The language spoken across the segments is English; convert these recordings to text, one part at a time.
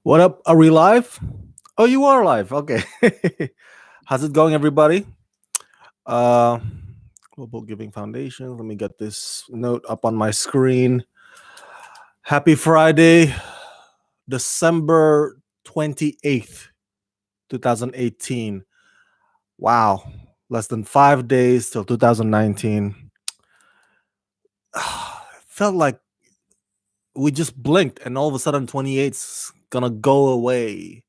What up? Are we live? Oh, you are live. Okay. How's it going, everybody? Uh, Global Giving Foundation. Let me get this note up on my screen. Happy Friday, December 28th, 2018. Wow. Less than 5 days till 2019. Felt like we just blinked and all of a sudden 28's gonna go away.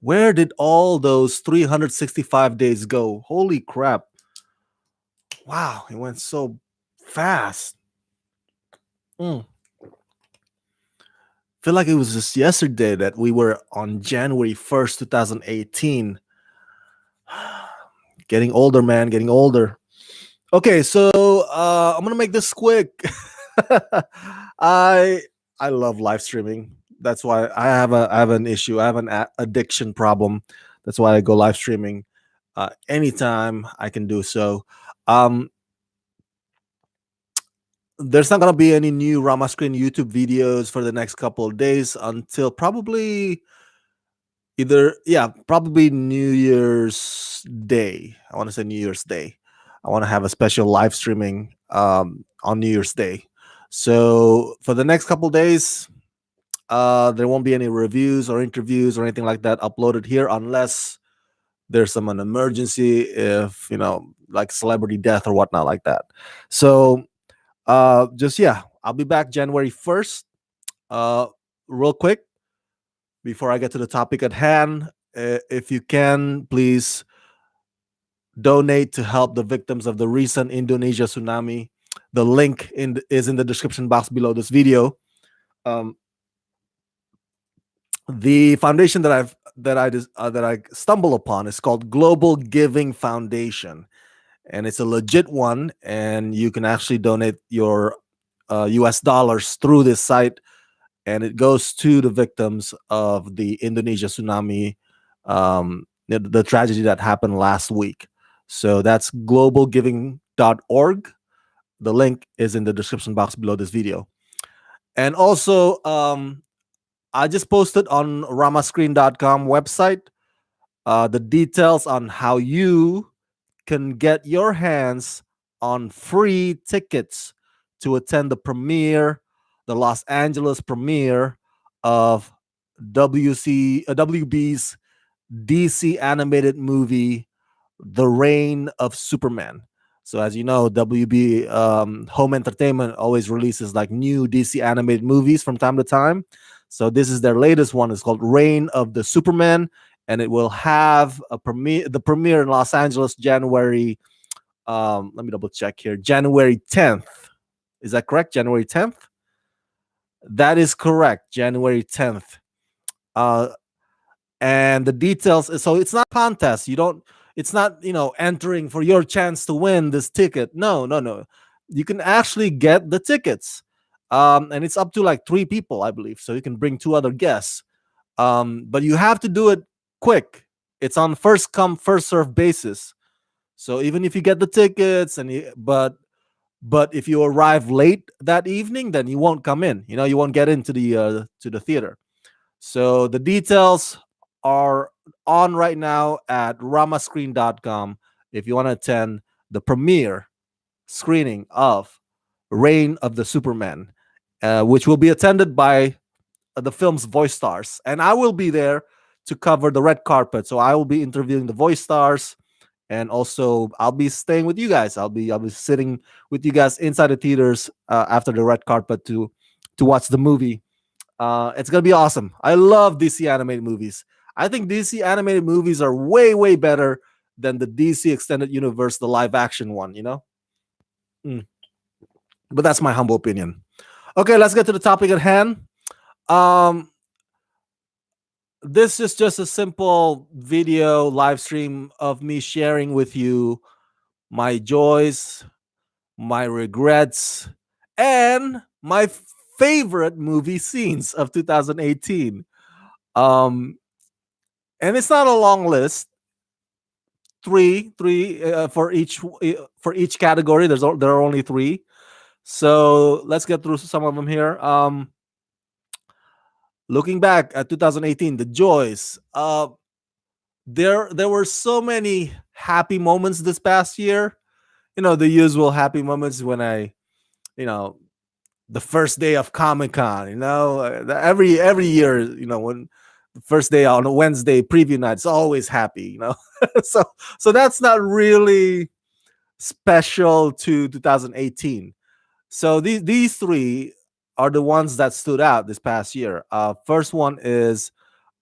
Where did all those 365 days go? Holy crap. Wow, it went so fast. Mm. Feel like it was just yesterday that we were on January 1st, 2018. Getting older, man, getting older. Okay, so I'm gonna make this quick. I I love live streaming. That's why I have an issue. I have an addiction problem. That's why I go live streaming anytime I can do so. Um, there's not gonna be any new Rama Screen YouTube videos for the next couple of days until probably probably New Year's Day. I want to say New Year's Day. I want to have a special live streaming on New Year's Day. So for the next couple of days, there won't be any reviews or interviews or anything like that uploaded here unless there's an emergency, if like celebrity death or whatnot like that. So I'll be back January 1st. Real quick before I get to the topic at hand, if you can, please donate to help the victims of the recent Indonesia tsunami. The link is in the description box below this video. The foundation that I stumble upon is called Global Giving Foundation, and it's a legit one. And you can actually donate your U.S. dollars through this site, and it goes to the victims of the Indonesia tsunami, the tragedy that happened last week. So that's globalgiving.org. The link is in the description box below this video. And also, I just posted on ramascreen.com website the details on how you can get your hands on free tickets to attend the Los Angeles premiere of WB's DC animated movie, The Reign of Superman. So as you know, WB Home Entertainment always releases like new DC animated movies from time to time. So this is their latest one. It's called Reign of the Superman, and it will have the premiere in Los Angeles January. Let me double check here. January 10th. Is that correct? January 10th? That is correct. January 10th. And the details, so it's not contest. It's not, entering for your chance to win this ticket. No. You can actually get the tickets. And it's up to like 3 people, I believe. So you can bring 2 other guests. But you have to do it quick. It's on first come, first serve basis. So even if you get the tickets but if you arrive late that evening, then you won't come in. You won't get into the theater. So the details are on right now at ramascreen.com if you want to attend the premiere screening of Reign of the Superman, which will be attended by the film's voice stars. And I will be there to cover the red carpet. So I will be interviewing the voice stars, and also I'll be staying with you guys. I'll be sitting with you guys inside the theaters after the red carpet to watch the movie. It's gonna be awesome. I love DC animated movies. I think DC animated movies are way better than the DC Extended Universe, the live action one. But that's my humble opinion. Okay, let's get to the topic at hand. This is just a simple video live stream of me sharing with you my joys, my regrets, and my favorite movie scenes of 2018. And it's not a long list. Three for each category. There are only 3. So let's get through some of them here. Looking back at 2018, the joys. There were so many happy moments this past year. The usual happy moments when you know, the first day of Comic Con. Every year, when the first day on a Wednesday preview night, it's always happy. so so that's not really special to 2018. So these three are the ones that stood out this past year. First one is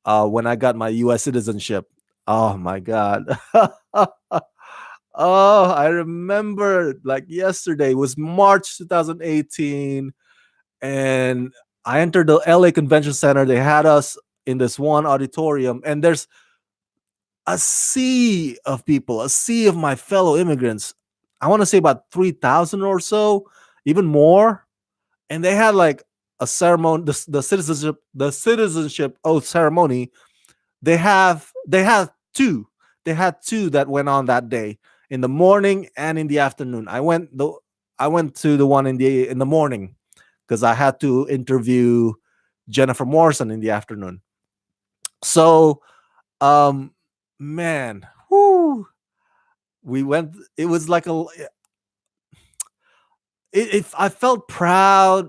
when I got my U.S. citizenship. Oh my God. Oh, I remember like yesterday. It was March 2018, and I entered the LA Convention Center. They had us in this one auditorium, and there's a sea of people, a sea of my fellow immigrants. I want to say about 3,000 or so, even more. And they had like a ceremony, the citizenship oath ceremony. They had two. They had two that went on that day, in the morning and in the afternoon. I went to the one in the morning because I had to interview Jennifer Morrison in the afternoon. So, um, man, whoo, we went. It was like I felt proud,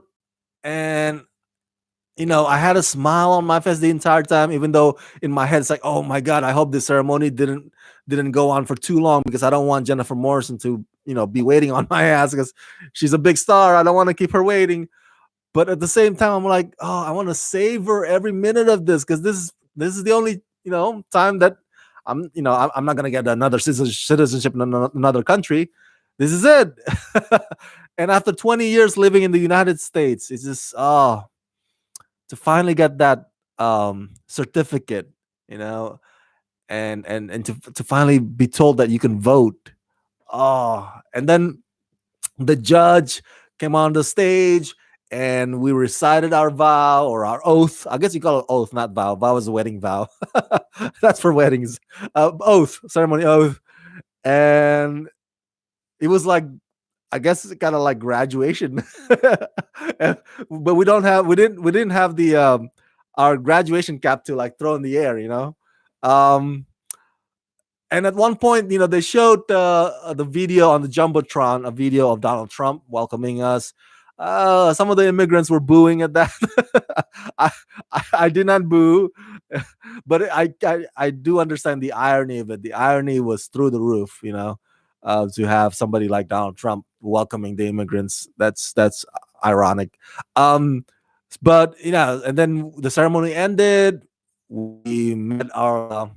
and I had a smile on my face the entire time, even though in my head it's like, oh my God, I hope this ceremony didn't go on for too long, because I don't want Jennifer Morrison to be waiting on my ass, because she's a big star. I don't want to keep her waiting. But at the same time, I'm like, oh, I want to savor every minute of this, because this is the only time that I'm not gonna get another citizenship in another country. This is it. And after 20 years living in the United States, it's just to finally get that certificate, you know, and to finally be told that you can vote. Oh, and then the judge came on the stage, and we recited our vow, or our oath. I guess you call it oath, not vow. Vow is a wedding vow. That's for weddings. Oath, ceremony oath. And it was like, I guess it's kind of like graduation. But we didn't have the our graduation cap to like throw in the air, um and at one point, they showed the video on the jumbotron, a video of Donald Trump welcoming us. Some of the immigrants were booing at that. I, I did not boo, but I do understand the irony of it. The irony was through the roof, to have somebody like Donald Trump welcoming the immigrants. That's ironic. Um, but and then the ceremony ended. We met our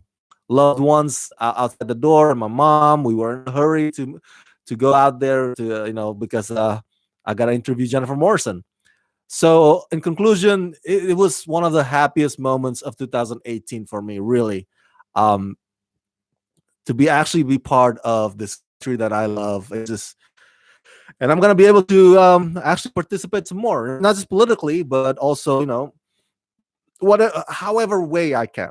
loved ones outside the door, and my mom. We were in a hurry to go out there to because I got to interview Jennifer Morrison. So in conclusion, it was one of the happiest moments of 2018 for me, really, um, to be actually be part of this country that I love. It's just, and I'm gonna be able to actually participate some more, not just politically, but also however way I can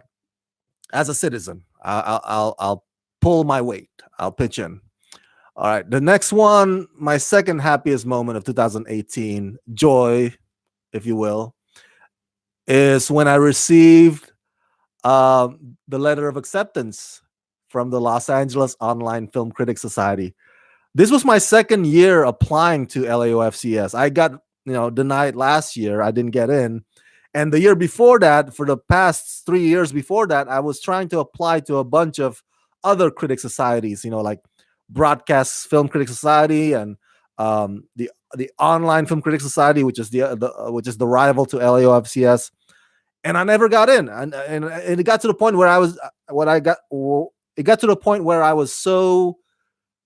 as a citizen. I'll pull my weight. I'll pitch in. All right. The next one, my second happiest moment of 2018, joy, if you will, is when I received the letter of acceptance from the Los Angeles Online Film Critics Society. This was my second year applying to LAOFCS. I got denied last year. I didn't get in. And the year before that, for the past 3 years before that, I was trying to apply to a bunch of other critic societies, like Broadcast Film Critics Society, and the Online Film Critics Society, which is the rival to LAOFCS. And I never got in. And it got to the point where it got to the point where I was so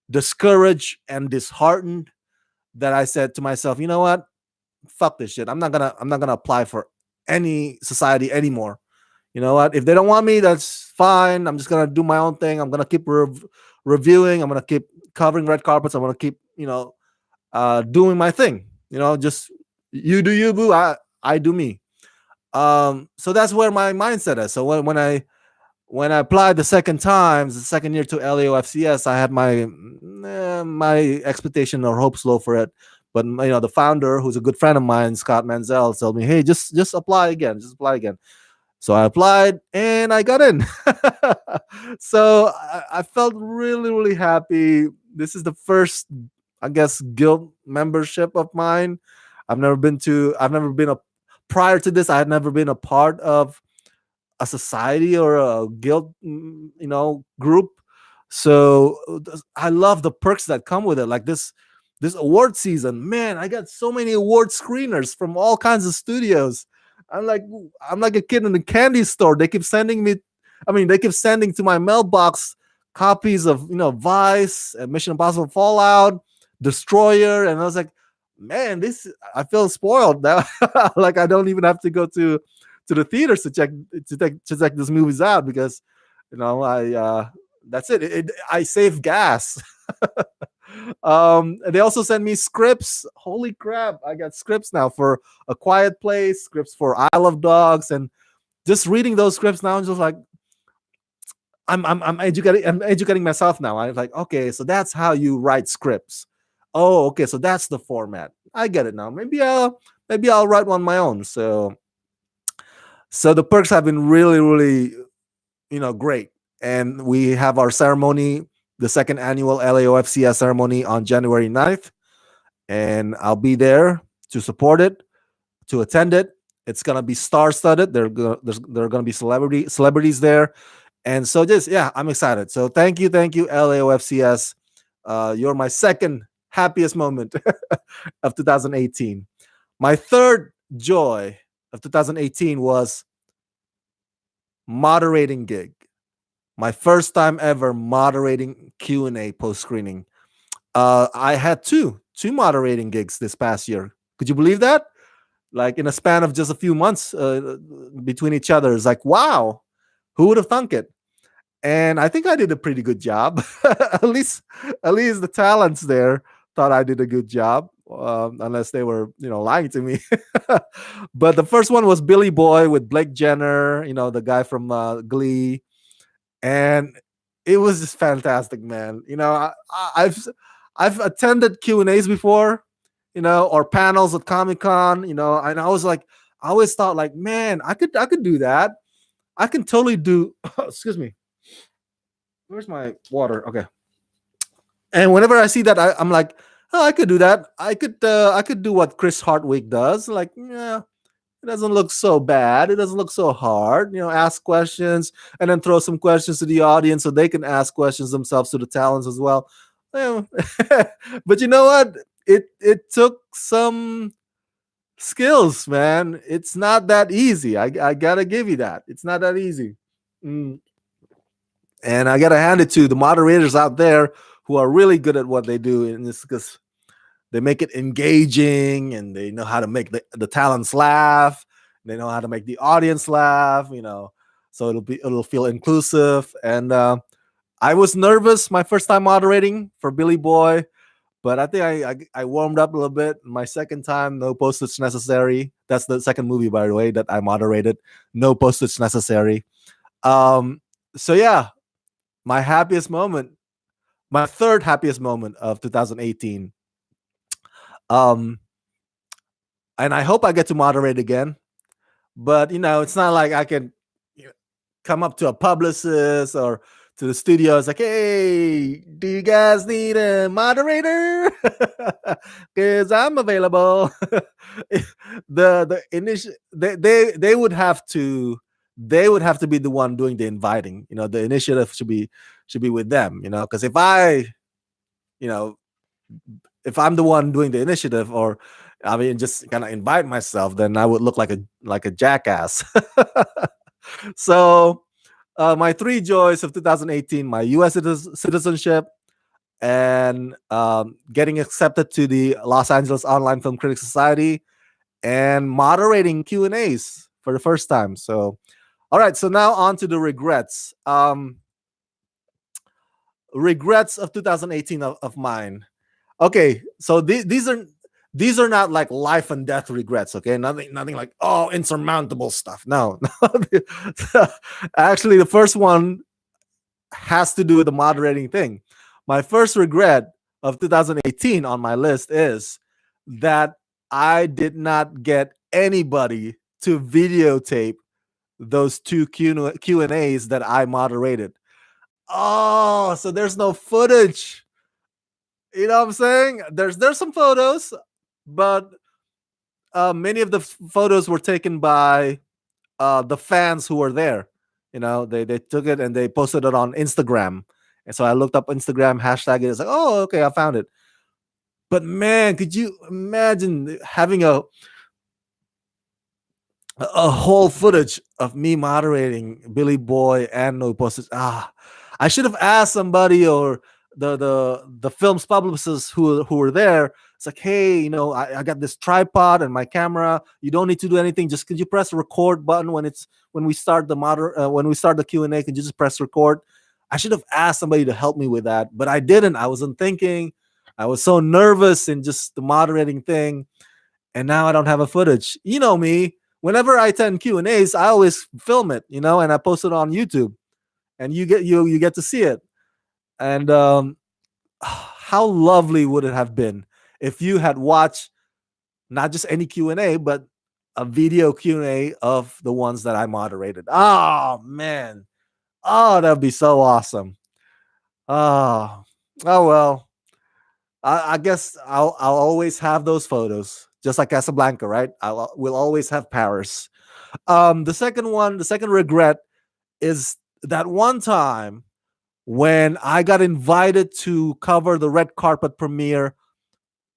discouraged and disheartened that I said to myself, you know what? Fuck this shit. I'm not gonna apply for any society anymore. You know what? If they don't want me, that's fine. I'm just gonna do my own thing. I'm gonna keep reviewing. I'm gonna keep covering red carpets. I'm gonna keep doing my thing. Just you do you, boo. I do me. So that's where my mindset is. So when I applied the second time, the second year to LAOFCS, I had my expectation or hopes low for it. But the founder, who's a good friend of mine, Scott Manzel, told me, "Hey, just apply again. Just apply again." So I applied and I got in. So I felt really, really happy. This is the first, I guess, guild membership of mine. I've never been a, prior to this, I had never been a part of a society or a guild, group. So I love the perks that come with it. Like this award season, man, I got so many award screeners from all kinds of studios. I'm like a kid in the candy store. They keep sending me, they keep sending to my mailbox copies of Vice and Mission Impossible Fallout, Destroyer, and I was like, man, this I feel spoiled now. Like I don't even have to go to the theaters to check these movies out because I that's it. I save gas. They also send me scripts. Holy crap! I got scripts now for A Quiet Place, scripts for Isle of Dogs, and just reading those scripts now, I'm just like, I'm educating myself now. I'm like, okay, so that's how you write scripts. Oh, okay, so that's the format. I get it now. Maybe I'll write one my own. So the perks have been really, really, great. And we have our ceremony, the second annual LAOFCS ceremony on January 9th. And I'll be there to support it, to attend it. It's gonna be star-studded. There are gonna be celebrities there, and so just yeah, I'm excited. So thank you, LAOFCS. You're my second happiest moment of 2018. My third joy of 2018 was moderating gig. My first time ever moderating Q&A post screening. I had two moderating gigs this past year. Could you believe that? Like in a span of just a few months between each other. It's like, wow, who would have thunk it? And I think I did a pretty good job. At least the talents there thought I did a good job, unless they were lying to me. But the first one was Billy Boy with Blake Jenner, the guy from Glee, and it was just fantastic, man. I've attended Q&As before, or panels at Comic Con, and I was like, I always thought like, man, I could do that. I can totally do. Excuse me. Where's my water? Okay. And whenever I see that, I'm like, oh, I could do that. I could do what Chris Hardwick does. Like, yeah, it doesn't look so bad. It doesn't look so hard. Ask questions and then throw some questions to the audience so they can ask questions themselves to the talents as well. Yeah. But you know what? It took some skills, man. It's not that easy. I gotta give you that. It's not that easy. Mm. And I gotta hand it to the moderators out there who are really good at what they do, and it's because they make it engaging and they know how to make the talents laugh. They know how to make the audience laugh. So it'll feel inclusive. And I was nervous my first time moderating for Billy Boy, but I think I warmed up a little bit. My second time, no postage necessary. That's the second movie, by the way, that I moderated. No postage necessary. So yeah, my happiest moment, my third happiest moment of 2018. And I hope I get to moderate again. But it's not like I can come up to a publicist or to the studio. It's like, hey, do you guys need a moderator? Because I'm available. The initial they would have to be the one doing the inviting. The initiative should be with them. Because you know if I'm the one doing the initiative, or just kind of invite myself, then I would look like a jackass. So my three joys of 2018: my U.S. citizenship, and getting accepted to the Los Angeles Online Film Critics Society, and moderating Q&As for the first time. So, all right. So now on to the regrets. Regrets of 2018 of mine. Okay, so these are not like life and death regrets. Okay, nothing like, oh, insurmountable stuff. No. Actually, the first one has to do with the moderating thing. My first regret of 2018 on my list is that I did not get anybody to videotape those two Q and A's that I moderated. Oh, so there's no footage. You know what I'm saying? There's some photos, but many of the photos were taken by the fans who were there. You know, they took it and they posted it on Instagram. And so I looked up Instagram hashtag it. It's like, oh, okay, I found it. But man, could you imagine having a whole footage of me moderating Billy Boy and No Posters? Ah, I should have asked somebody or the film's publicists who were there. It's like, hey, you know, I got this tripod and my camera. You don't need to do anything. Just could you press the record button when we start when we start the Q&A? Could you just press record? I should have asked somebody to help me with that, but I didn't. I wasn't thinking. I was so nervous in just the moderating thing, and now I don't have a footage. You know me. Whenever I attend Q&As, I always film it, you know, and I post it on YouTube, and you get to see it. And how lovely would it have been if you had watched not just any Q&A, but a video Q&A of the ones that I moderated. Oh man. Oh, that'd be so awesome. Oh, oh well. I guess I'll always have those photos, just like Casablanca, right? We'll always have Paris. The second regret is that one time when I got invited to cover the red carpet premiere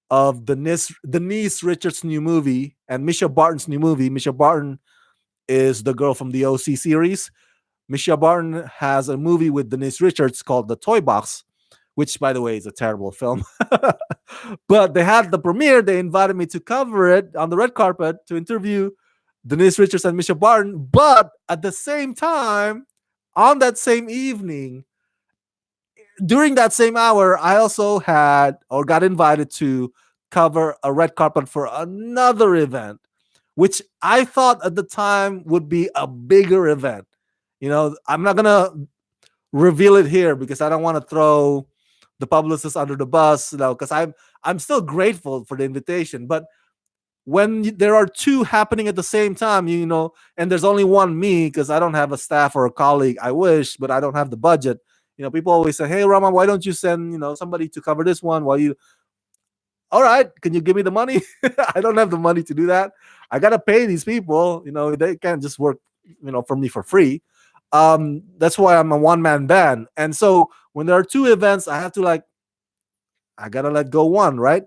of Denise Richards' new movie and Misha Barton's new movie. Misha Barton is the girl from the OC series. Misha Barton has a movie with Denise Richards called The Toy Box, which, by the way, is a terrible film. But they had the premiere. They invited me to cover it on the red carpet to interview Denise Richards and Misha Barton. But at the same time, on that same evening, during that same hour, I also had or got invited to cover a red carpet for another event, which I thought at the time would be a bigger event. You know, I'm not gonna reveal it here because I don't want to throw the publicist under the bus, you know, because I'm still grateful for the invitation. But when there are two happening at the same time, you know, and there's only one me because I don't have a staff or a colleague. I wish, but I don't have the budget. You know, people always say, "Hey, Rama, why don't you send somebody to cover this one?" While you, all right, can you give me the money? I don't have the money to do that. I gotta pay these people. You know, they can't just work, for me for free. That's why I'm a one man band. And so when there are two events, I have to I gotta let go one, right?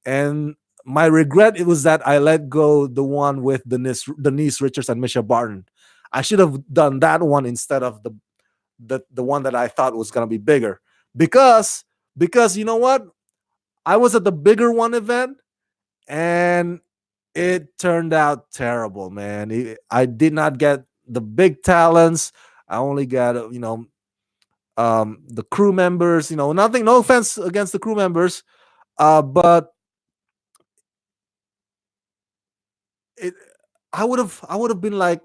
And my regret it was that I let go the one with Denise Richards and Misha Barton. I should have done that one instead of the one that I thought was gonna be bigger. Because you know what? I was at the bigger one event and it turned out terrible, man. I did not get the big talents. I only got the crew members. Nothing. No offense against the crew members, but it. I would have been like,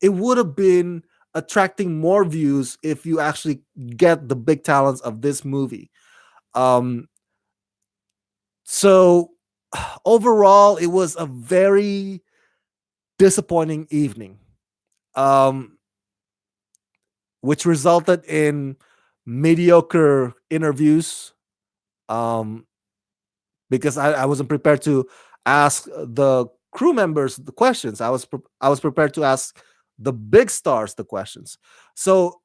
it would have been attracting more views if you actually get the big talents of this movie. Um, so overall, it was a very disappointing evening, um, which resulted in mediocre interviews. Um, because I wasn't prepared to ask the crew members the questions. I was prepared to ask the big stars the questions. So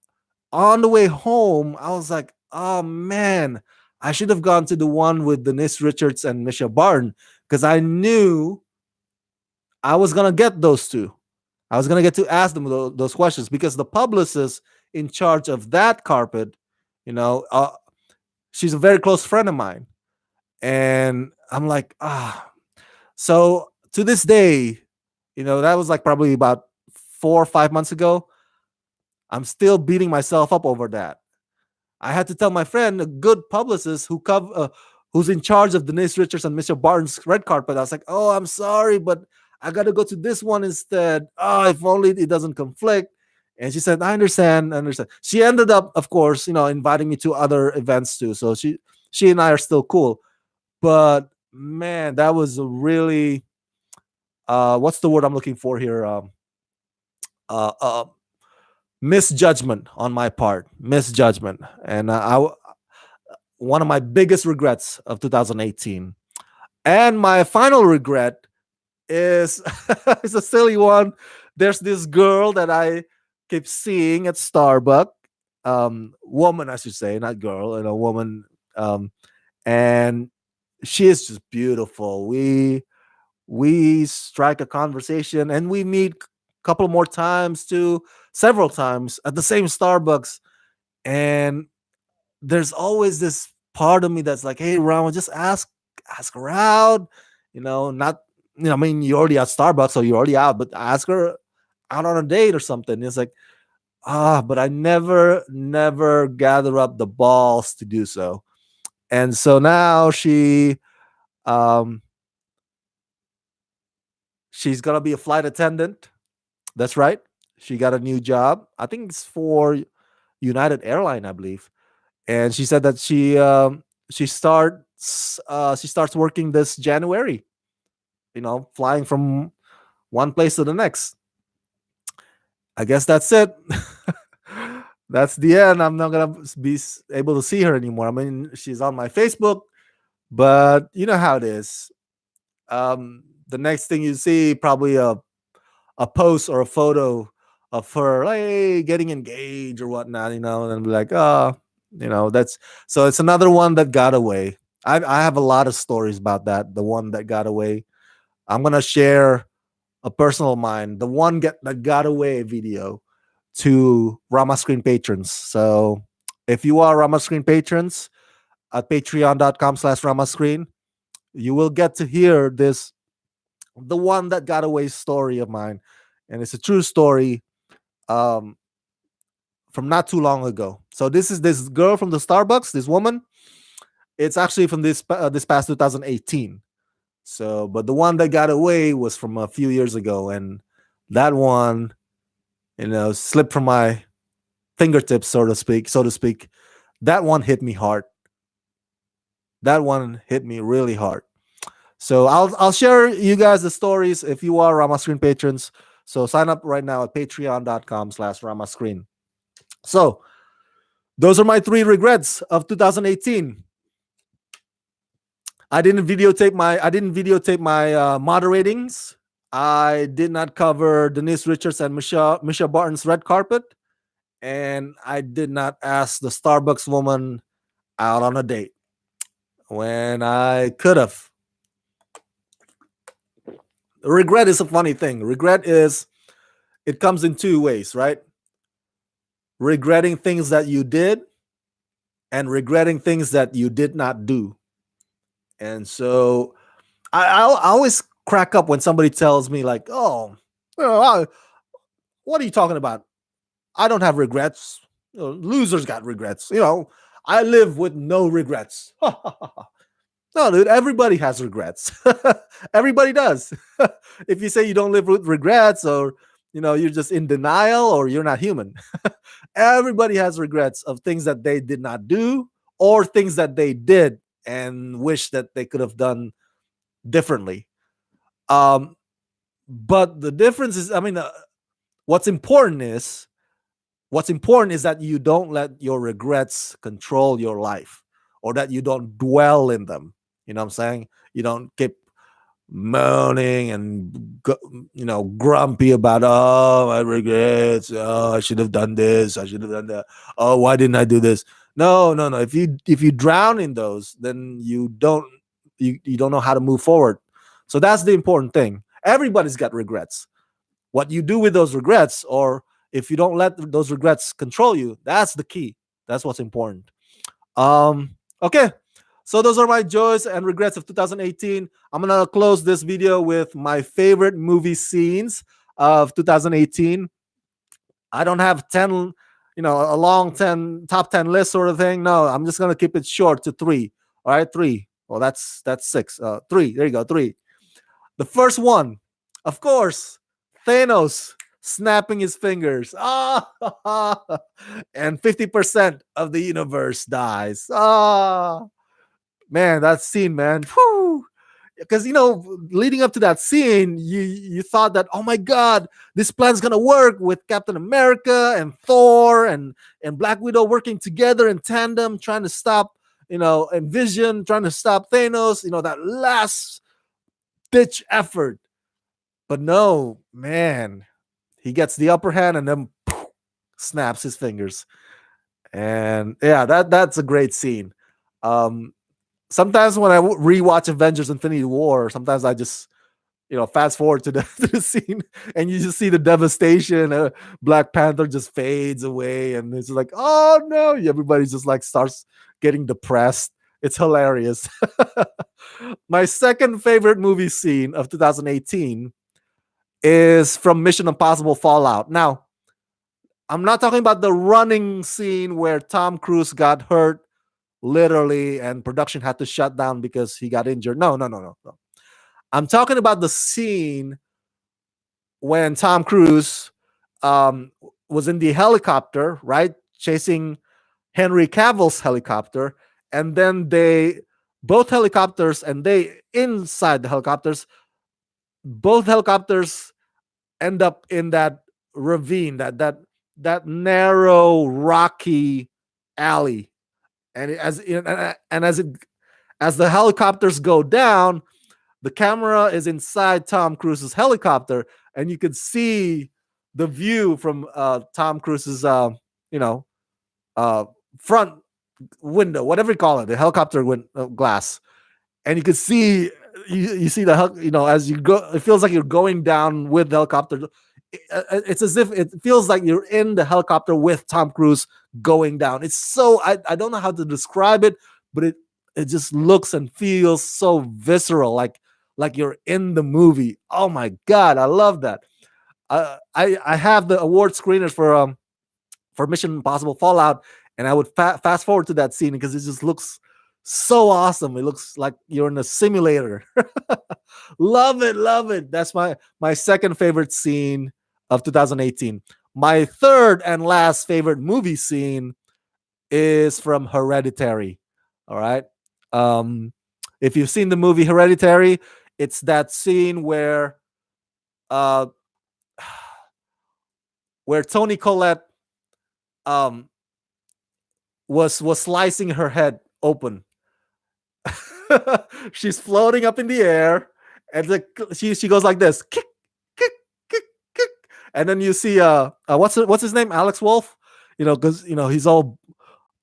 on the way home, I was like, oh man, I should have gone to the one with Denise Richards and Misha Barton because I knew I was gonna get those two. I was gonna get to ask them those questions because the publicist in charge of that carpet, you know, uh, she's a very close friend of mine, and I'm like, ah. So to this day, that was like probably about 4 or 5 months ago. I'm still beating myself up over that. I had to tell my friend, a good publicist who's in charge of Denise Richards and Mr. Barton's red carpet. I was like, "Oh, I'm sorry, but I got to go to this one instead. Oh, if only it doesn't conflict." And she said, "I understand, I understand." She ended up, of course, inviting me to other events too. So she and I are still cool. But man, that was a really what's the word I'm looking for here? Uh, uh, Misjudgment on my part, misjudgment, and one of my biggest regrets of 2018. And my final regret is is a silly one. There's this girl that I keep seeing at Starbucks, woman, I should say, not girl, and a woman, um, and she is just beautiful. We strike a conversation, and we meet a couple more times too, several times at the same Starbucks, and there's always this part of me that's like, hey, Rama, just ask her out. Not I mean, you're already at Starbucks, so you're already out, but ask her out on a date or something. It's like, but I never gather up the balls to do so. And so now um she's gonna be a flight attendant. That's right. She got a new job. I think it's for United Airline, I believe. And she said that she starts working this January. Flying from one place to the next. I guess that's it. That's the end. I'm not gonna be able to see her anymore. I mean, she's on my Facebook, but you know how it is. The next thing you see, probably a post or a photo of her, hey, getting engaged or whatnot, and be like, that's so it's another one that got away. I have a lot of stories about that. The one that got away. I'm gonna share a personal of mine, the one that got away video to Rama Screen patrons. So if you are Rama Screen patrons at patreon.com/Rama Screen, you will get to hear this, the one that got away story of mine. And it's a true story, um, from not too long ago. So this is this girl from the Starbucks, this woman. It's actually from this past 2018. So, but the one that got away was from a few years ago, and that one, slipped from my fingertips, so to speak. That one hit me hard. That one hit me really hard. So I'll share you guys the stories if you are Rama Screen patrons. So sign up right now at patreon.com/Rama Screen. So those are my three regrets of 2018. I didn't videotape my moderatings. I did not cover Denise Richards and Misha Barton's red carpet, and I did not ask the Starbucks woman out on a date when I could have. Regret is a funny thing. Regret is, it comes in two ways, right? Regretting things that you did and regretting things that you did not do. And so I always crack up when somebody tells me like, "Oh, what are you talking about? I don't have regrets. Losers got regrets. I live with no regrets." No, dude, everybody has regrets. Everybody does. If you say you don't live with regrets, or you're just in denial, or you're not human. Everybody has regrets of things that they did not do, or things that they did and wish that they could have done differently. Um, but the difference is, I mean, what's important is that you don't let your regrets control your life, or that you don't dwell in them. You know what I'm saying? You don't keep moaning and grumpy about, oh, my regrets, oh, I should have done this, I should have done that, oh, why didn't I do this? No, no, no. If you drown in those, then you don't know how to move forward. So that's the important thing. Everybody's got regrets. What you do with those regrets, or if you don't let those regrets control you, that's the key. That's what's important. Okay. So those are my joys and regrets of 2018. I'm gonna close this video with my favorite movie scenes of 2018. I don't have 10, a long 10 top 10 list sort of thing. No, I'm just gonna keep it short to three. All right, three. Well, that's six. Three. There you go. Three. The first one, of course, Thanos snapping his fingers. And 50% of the universe dies. Man, that scene, man. Whew. because leading up to that scene, you thought that, oh my god, this plan's gonna work with Captain America and Thor and Black Widow working together in tandem, trying to stop, and Vision trying to stop Thanos. That last ditch effort. But no, man, he gets the upper hand and then poof, snaps his fingers. And yeah, that's a great scene. Um, Sometimes when I rewatch Avengers Infinity War, sometimes I just fast forward to the to the scene, and you just see the devastation. Black Panther just fades away, and it's like, oh no, everybody just like starts getting depressed. It's hilarious. My second favorite movie scene of 2018 is from Mission Impossible Fallout. Now, I'm not talking about the running scene where Tom Cruise got hurt literally and production had to shut down because he got injured. No, no, no, no, no. I'm talking about the scene when Tom Cruise um, was in the helicopter, right, chasing Henry Cavill's helicopter, and then both helicopters, and they inside the helicopters, both helicopters end up in that ravine, that narrow, rocky alley, and as the helicopters go down, the camera is inside Tom Cruise's helicopter, and you could see the view from Tom Cruise's, you know, uh, front window, whatever you call it, the helicopter glass, and you could see you see as you go, it feels like you're going down with the helicopter. It's as if it feels like you're in the helicopter with Tom Cruise going down. It's so I don't know how to describe it, but it just looks and feels so visceral, like you're in the movie. Oh my god, I love that. I have the award screeners for Mission Impossible Fallout, and I would fast forward to that scene because it just looks so awesome. It looks like you're in a simulator. Love it, love it. That's my second favorite scene of 2018. My third and last favorite movie scene is from Hereditary. All right. Um, if you've seen the movie Hereditary, it's that scene uh where Tony Collette um was slicing her head open. She's floating up in the air, and she goes like this, kick, kick, kick, kick, and then you see what's his name, Alex Wolf, because he's all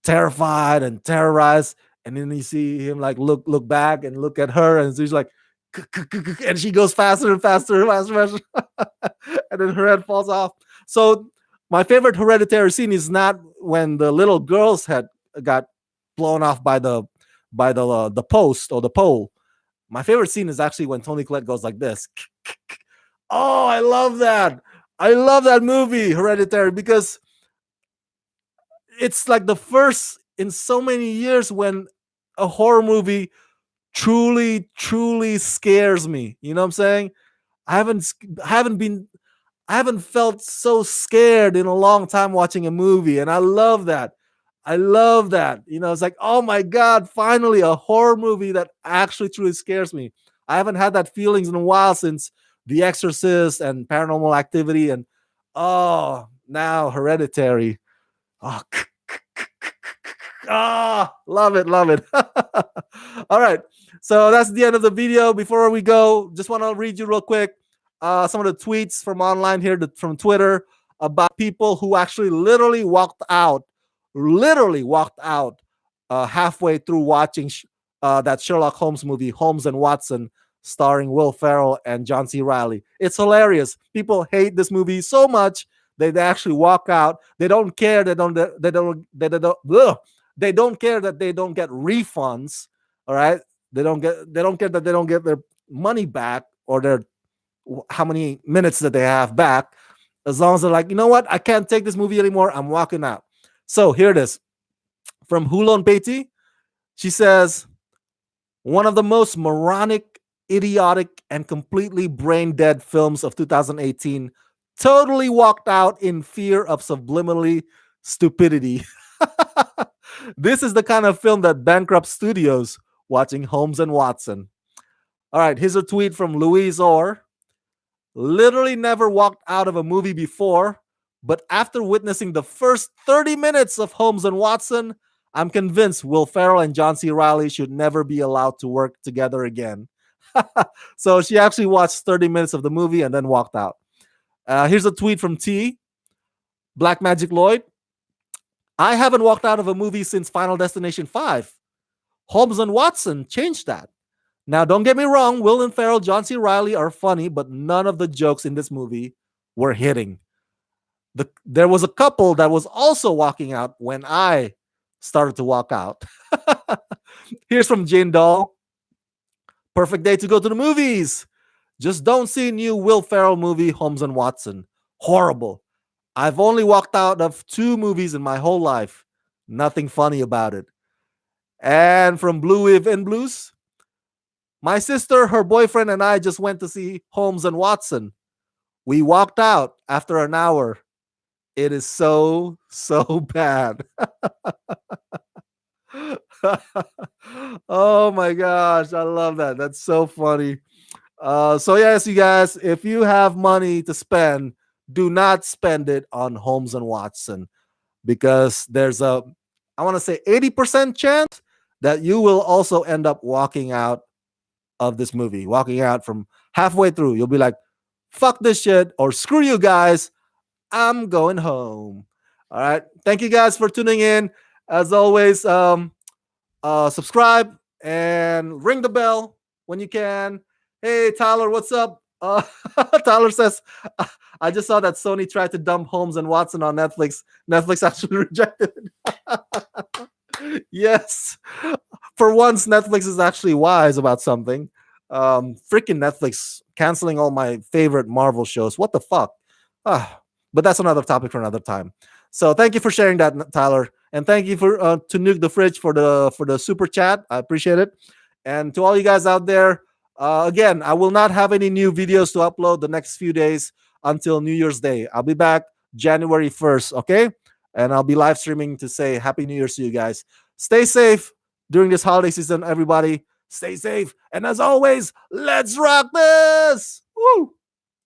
terrified and terrorized, and then you see him like look back and look at her, and she's like, and she goes faster and faster and faster, and faster. And then her head falls off. So my favorite Hereditary scene is not when the little girl's head got blown off by the post or the pole. My favorite scene is actually when Tony Collette goes like this. Oh, I love that. I love that movie, Hereditary, because it's like the first in so many years when a horror movie truly, truly scares me. You know what I'm saying? I haven't been I haven't felt so scared in a long time watching a movie, and I love that. I love that. It's like, oh my god, finally a horror movie that actually truly scares me. I haven't had that feelings in a while since The Exorcist and Paranormal Activity, and now Hereditary. Oh, love it, love it. All right. So that's the end of the video. Before we go, just want to read you real quick some of the tweets from online here, from Twitter, about people who actually literally walked out halfway through watching that Sherlock Holmes movie, Holmes and Watson, starring Will Ferrell and John C. Reilly. It's hilarious. People hate this movie so much they actually walk out. They don't care. They don't care that they don't get refunds. All right. They don't care that they don't get their money back, or their how many minutes that they have back. As long as they're like, you know what, I can't take this movie anymore, I'm walking out. So here it is from Hulon Beatty. She says, one of the most moronic, idiotic, and completely brain dead films of 2018. Totally walked out in fear of subliminally stupidity. This is the kind of film that bankrupts studios watching Holmes and Watson. All right, here's a tweet from Louise Orr. Literally never walked out of a movie before, but after witnessing the first 30 minutes of Holmes and Watson, I'm convinced Will Ferrell and John C. Reilly should never be allowed to work together again. So she actually watched 30 minutes of the movie and then walked out. Here's a tweet from T. Black Magic Lloyd. I haven't walked out of a movie since Final Destination 5. Holmes and Watson changed that. Now, don't get me wrong, Will and Ferrell, John C. Reilly are funny, but none of the jokes in this movie were hitting. There was a couple that was also walking out when I started to walk out. Here's from Jane Doll. Perfect day to go to the movies. Just don't see new Will Ferrell movie, Holmes and Watson. Horrible. I've only walked out of 2 movies in my whole life. Nothing funny about it. And from Blue Eve and Blues, my sister, her boyfriend, and I just went to see Holmes and Watson. We walked out after an hour. It is so, so bad. Oh my gosh, I love that. That's so funny. So yes, you guys, if you have money to spend, do not spend it on Holmes and Watson because there's a, I want to say 80% chance that you will also end up walking out of this movie, walking out from halfway through. You'll be like, fuck this shit, or screw you guys, I'm going home. All right. Thank you guys for tuning in. As always, subscribe and ring the bell when you can. Hey, Tyler, what's up? Tyler says, I just saw that Sony tried to dump Holmes and Watson on Netflix. Netflix actually rejected it. Yes. For once, Netflix is actually wise about something. Freaking Netflix canceling all my favorite Marvel shows. What the fuck? But that's another topic for another time. So thank you for sharing that, Tyler, and thank you for to Nuke the Fridge for the super chat. I appreciate it. And to all you guys out there, again, I will not have any new videos to upload the next few days until New Year's Day. I'll be back January 1st, okay? And I'll be live streaming to say Happy New Year's to you guys. Stay safe during this holiday season, everybody. Stay safe. And as always, let's rock this. Woo!